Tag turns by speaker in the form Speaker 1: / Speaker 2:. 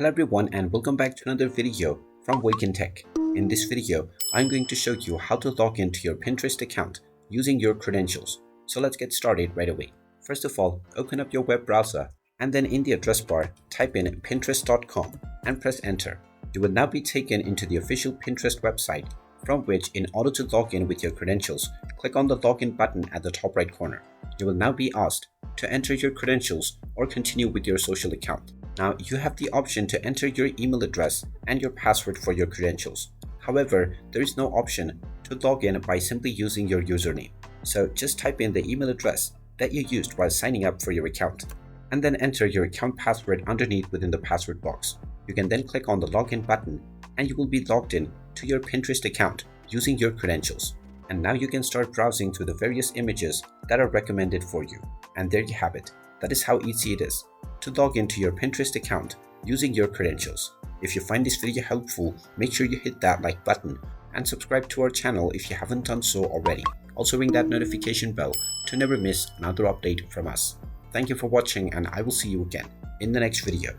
Speaker 1: Hello everyone and welcome back to another video from Wake&Tech. In this video, I'm going to show you how to log into your Pinterest account using your credentials. So let's get started right away. First of all, open up your web browser and then in the address bar, type in pinterest.com and press enter. You will now be taken into the official Pinterest website, from which in order to log in with your credentials, click on the login button at the top right corner. You will now be asked to enter your credentials or continue with your social account. Now you have the option to enter your email address and your password for your credentials. However, there is no option to log in by simply using your username. So just type in the email address that you used while signing up for your account and then enter your account password underneath within the password box. You can then click on the login button and you will be logged in to your Pinterest account using your credentials. And now you can start browsing through the various images that are recommended for you. And there you have it. That is how easy it is to log into your Pinterest account using your credentials. If you find this video helpful, make sure you hit that like button and subscribe to our channel if you haven't done so already. Also ring that notification bell to never miss another update from us. Thank you for watching and I will see you again in the next video.